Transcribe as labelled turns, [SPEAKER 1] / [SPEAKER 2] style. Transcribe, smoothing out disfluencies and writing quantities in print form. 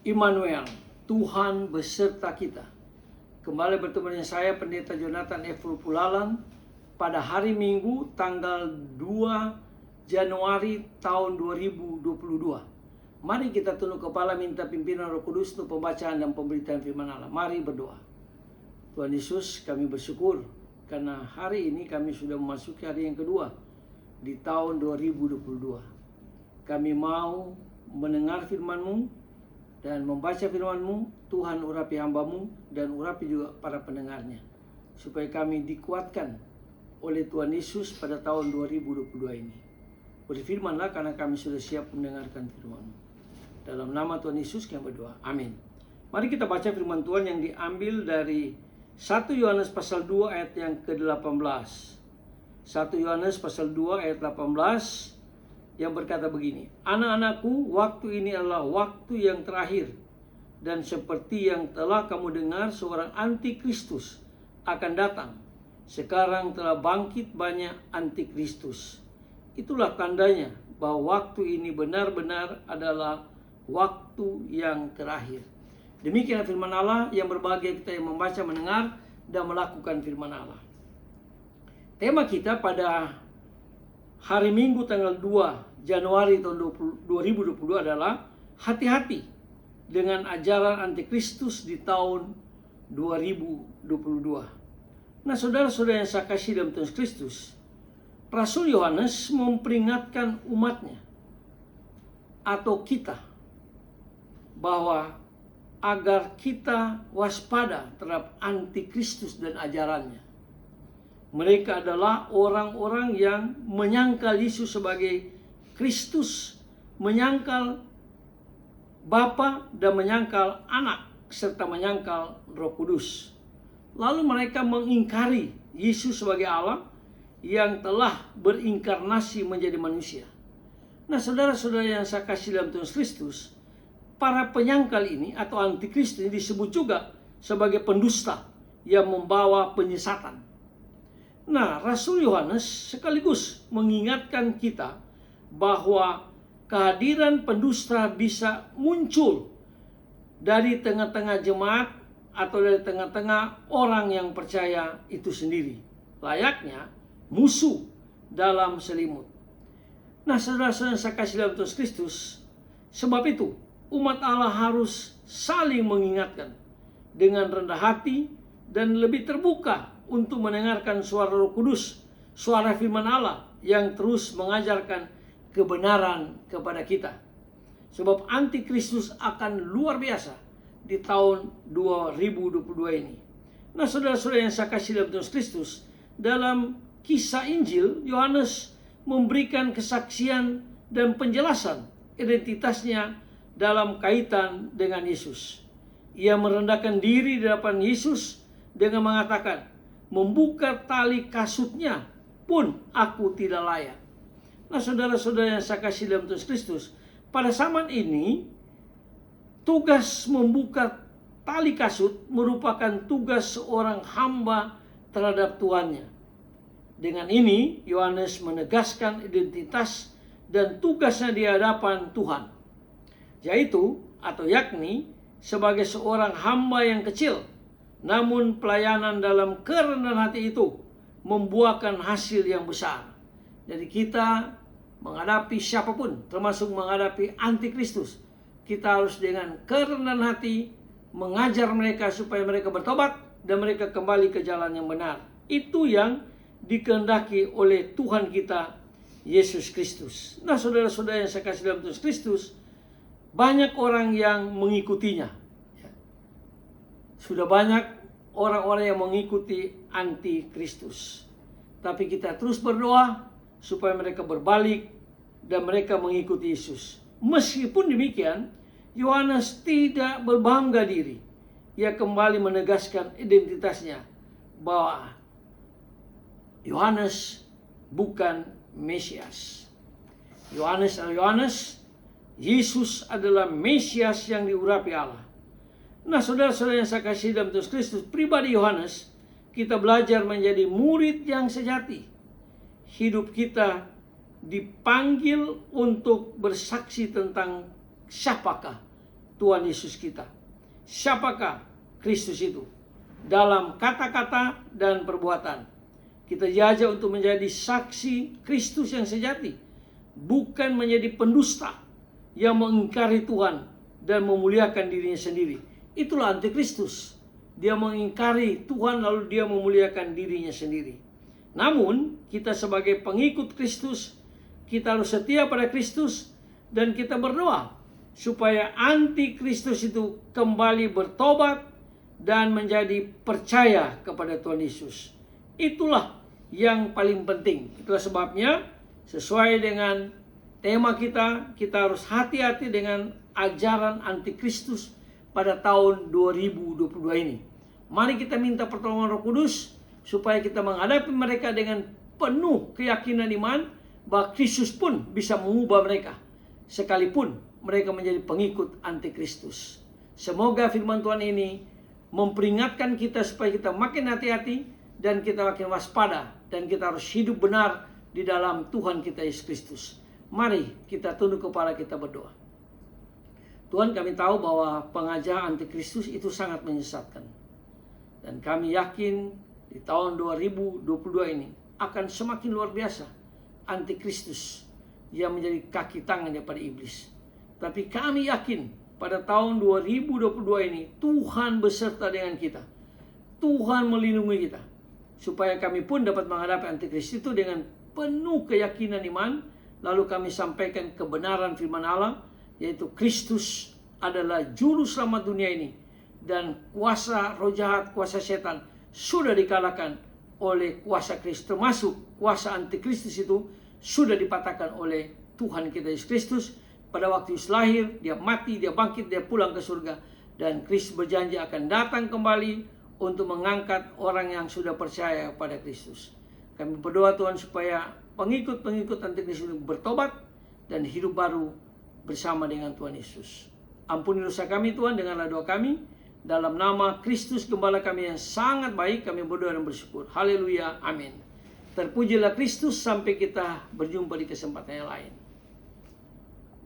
[SPEAKER 1] Immanuel, Tuhan beserta kita. Kembali bertemu dengan saya, Pendeta Jonathan F. Pulalan, pada hari Minggu tanggal 2 Januari tahun 2022. Mari kita tunduk kepala, minta pimpinan Roh Kudus untuk pembacaan dan pemberitaan firman Allah. Mari berdoa. Tuhan Yesus, kami bersyukur karena hari ini kami sudah memasuki hari yang kedua di tahun 2022. Kami mau mendengar firman-Mu dan membaca firman-Mu. Tuhan, urapi hamba-Mu dan urapi juga para pendengarnya, supaya kami dikuatkan oleh Tuhan Yesus pada tahun 2022 ini. Berfirmanlah karena kami sudah siap mendengarkan firman-Mu. Dalam nama Tuhan Yesus kami berdoa. Amin. Mari kita baca firman Tuhan yang diambil dari 1 Yohanes pasal 2 ayat yang ke-18. 1 Yohanes pasal 2 ayat 18 yang berkata begini. Anak-anakku, waktu ini adalah waktu yang terakhir. Dan seperti yang telah kamu dengar, seorang antikristus akan datang. Sekarang telah bangkit banyak antikristus. Itulah tandanya bahwa waktu ini benar-benar adalah waktu yang terakhir. Demikian firman Allah. Yang berbahagia kita yang membaca, mendengar, dan melakukan firman Allah. Tema kita pada hari Minggu tanggal 2 Januari tahun 2022 adalah hati-hati dengan ajaran antikristus di tahun 2022. Nah, saudara-saudara yang saya kasih dalam Tuhan Kristus, Rasul Yohanes memperingatkan umatnya atau kita bahwa agar kita waspada terhadap antikristus dan ajarannya. Mereka adalah orang-orang yang menyangkal Yesus sebagai Kristus, menyangkal Bapa dan menyangkal Anak, serta menyangkal Roh Kudus. Lalu mereka mengingkari Yesus sebagai Allah yang telah berinkarnasi menjadi manusia. Nah, saudara-saudara yang saya kasih dalam Tuhan Kristus, para penyangkal ini atau antikristus ini disebut juga sebagai pendusta yang membawa penyesatan. Nah, Rasul Yohanes sekaligus mengingatkan kita bahwa kehadiran pendusta bisa muncul dari tengah-tengah jemaat atau dari tengah-tengah orang yang percaya itu sendiri. Layaknya musuh dalam selimut. Nah, saudara-saudara yang saya kasih dalam Tuhan Kristus, sebab itu umat Allah harus saling mengingatkan dengan rendah hati dan lebih terbuka untuk mendengarkan suara Roh Kudus, suara firman Allah yang terus mengajarkan kebenaran kepada kita. Sebab antikristus akan luar biasa di tahun 2022 ini. Nah, saudara-saudara yang saya kasih dalam Tuhan Kristus, dalam kisah Injil, Yohanes memberikan kesaksian dan penjelasan identitasnya dalam kaitan dengan Yesus. Ia merendahkan diri di hadapan Yesus dengan mengatakan, membuka tali kasutnya pun aku tidak layak. Nah, saudara-saudara yang saya kasih dalam Tuhan Kristus, pada zaman ini tugas membuka tali kasut merupakan tugas seorang hamba terhadap tuannya. Dengan ini Yohanes menegaskan identitas dan tugasnya di hadapan Tuhan, yaitu atau yakni sebagai seorang hamba yang kecil, namun pelayanan dalam kerendahan hati itu membuahkan hasil yang besar. Jadi kita menghadapi siapapun, termasuk menghadapi antikristus, kita harus dengan kerendahan hati mengajar mereka supaya mereka bertobat dan mereka kembali ke jalan yang benar. Itu yang dikehendaki oleh Tuhan kita Yesus Kristus. Nah, saudara-saudara yang saya kasih dalam Tuhan Kristus, banyak orang yang mengikutinya. Sudah banyak orang-orang yang mengikuti antikristus. Tapi kita terus berdoa supaya mereka berbalik dan mereka mengikuti Yesus. Meskipun demikian, Yohanes tidak berbangga diri. Ia kembali menegaskan identitasnya bahwa Yohanes bukan Mesias. Yesus adalah Mesias yang diurapi Allah. Nah, saudara-saudara yang saya kasih dalam Tuhan Kristus, pribadi Yohanes, kita belajar menjadi murid yang sejati. Hidup kita dipanggil untuk bersaksi tentang siapakah Tuhan Yesus kita. Siapakah Kristus itu? Dalam kata-kata dan perbuatan. Kita diajak untuk menjadi saksi Kristus yang sejati. Bukan menjadi pendusta yang mengingkari Tuhan dan memuliakan dirinya sendiri. Itulah antikristus. Dia mengingkari Tuhan lalu dia memuliakan dirinya sendiri. Namun kita sebagai pengikut Kristus, kita harus setia pada Kristus dan kita berdoa supaya antikristus itu kembali bertobat dan menjadi percaya kepada Tuhan Yesus. Itulah yang paling penting. Itulah sebabnya sesuai dengan tema kita harus hati-hati dengan ajaran antikristus pada tahun 2022 ini. Mari kita minta pertolongan Roh Kudus supaya kita menghadapi mereka dengan penuh keyakinan iman bahwa Kristus pun bisa mengubah mereka sekalipun mereka menjadi pengikut antikristus. Semoga firman Tuhan ini memperingatkan kita supaya kita makin hati-hati dan kita makin waspada dan kita harus hidup benar di dalam Tuhan kita Yesus Kristus. Mari kita tunduk kepala kita berdoa. Tuhan, kami tahu bahwa pengajaran antikristus itu sangat menyesatkan. Dan kami yakin di tahun 2022 ini akan semakin luar biasa antikristus yang menjadi kaki tangan daripada iblis. Tapi kami yakin pada tahun 2022 ini Tuhan beserta dengan kita. Tuhan melindungi kita. Supaya kami pun dapat menghadapi antikristus itu dengan penuh keyakinan iman. Lalu kami sampaikan kebenaran firman Allah, yaitu Kristus adalah juru selamat dunia ini. Dan kuasa roh jahat, kuasa setan sudah dikalahkan oleh kuasa Kristus. Termasuk kuasa antikristus itu sudah dipatahkan oleh Tuhan kita Yesus Kristus. Pada waktu Yesus lahir, dia mati, dia bangkit, dia pulang ke surga. Dan Kristus berjanji akan datang kembali untuk mengangkat orang yang sudah percaya pada Kristus. Kami berdoa Tuhan supaya pengikut-pengikut antikristus ini bertobat dan hidup baru bersama dengan Tuhan Yesus. Ampuni dosa kami Tuhan, dengarlah doa kami. Dalam nama Kristus Gembala kami yang sangat baik, kami berdoa dan bersyukur. Haleluya, amin. Terpujilah Kristus, sampai kita berjumpa di kesempatan yang lain.